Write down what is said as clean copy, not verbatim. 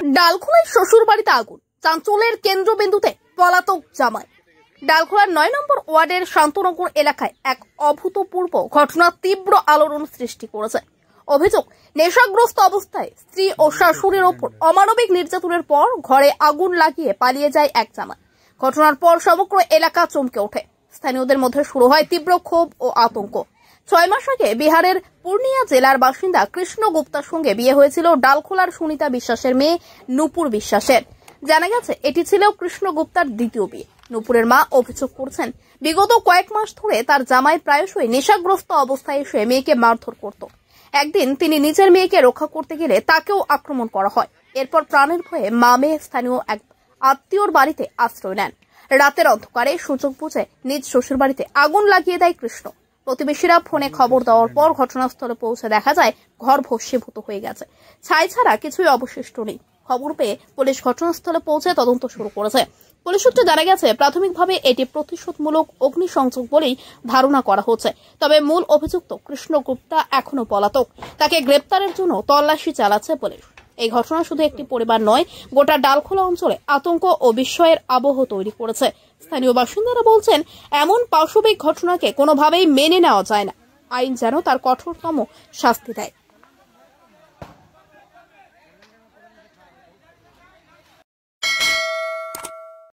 ডালখোলায় শ্বশুর বাড়িতে আগুন, চাঞ্চল্যের কেন্দ্রবিন্দুতে পলাতক জামাই। ডালখোলার ৯ নম্বর ওয়ার্ডের শান্তনগর এলাকায় এক অভূতপূর্ব ঘটনা তীব্র আলোড়ন সৃষ্টি করেছে। অভিযোগ, নেশাগ্রস্ত অবস্থায় স্ত্রী ও শাশুড়ির ওপর অমানবিক নির্যাতনের পর ঘরে আগুন লাগিয়ে পালিয়ে যায় এক জামাই। ঘটনার পর সমগ্র এলাকা চমকে ওঠে। স্থানীয়দের মধ্যে শুরু হয় তীব্র ক্ষোভ ও আতঙ্ক। ৬ মাস আগে বিহারের পূর্ণিয়া জেলার বাসিন্দা কৃষ্ণ গুপ্তার সঙ্গে বিয়ে হয়েছিল ডালখোলার সুনিতা বিশ্বাসের মেয়ে নূপুর বিশ্বাসের। জানা গেছে এটি ছিল কৃষ্ণ গুপ্তার দ্বিতীয় বিয়ে। নূপুরের মা অভিযোগ করছেন, বিগত কয়েক মাস ধরে তার জামাই প্রায়শই নেশাগ্রস্ত অবস্থায় এসে মেয়েকে মারধর করত। একদিন তিনি নিজের মেয়েকে রক্ষা করতে গেলে তাকেও আক্রমণ করা হয়। এরপর প্রাণের ভয়ে মা মেয়ে স্থানীয় এক আত্মীয়র বাড়িতে আশ্রয় নেন। রাতের অন্ধকারে সুযোগ বুঝে নিজ শ্বশুর বাড়িতে আগুন লাগিয়ে দেয় কৃষ্ণ। প্রতিবেশীরা ফোনে খবর দেওয়ার পর ঘটনাস্থলে পৌঁছে দেখা যায় ঘর ভস্মীভূত হয়ে গেছে, ছাই ছাড়া কিছুই অবশিষ্ট নেই। খবর পেয়ে পুলিশ ঘটনাস্থলে পৌঁছে তদন্ত শুরু করেছে। পুলিশ সূত্রে জানা গেছে প্রাথমিকভাবে এটি প্রতিশোধমূলক অগ্নিসংযোগ বলেই ধারণা করা হচ্ছে। তবে মূল অভিযুক্ত কৃষ্ণ গুপ্তা এখনো পলাতক। তাকে গ্রেপ্তারের জন্য তল্লাশি চালাচ্ছে পুলিশ। এই ঘটনা শুধু একটি পরিবার নয়, গোটা ডালখোলা অঞ্চলে আতঙ্ক ও বিস্ময়ের আবহ তৈরি করেছে। স্থানীয় বাসিন্দারা বলছেন, এমন পাশবিক ঘটনাকে কোনোভাবেই মেনে নেওয়া যায় না। আইন যেন তার কঠোরতম শাস্তি দেয়।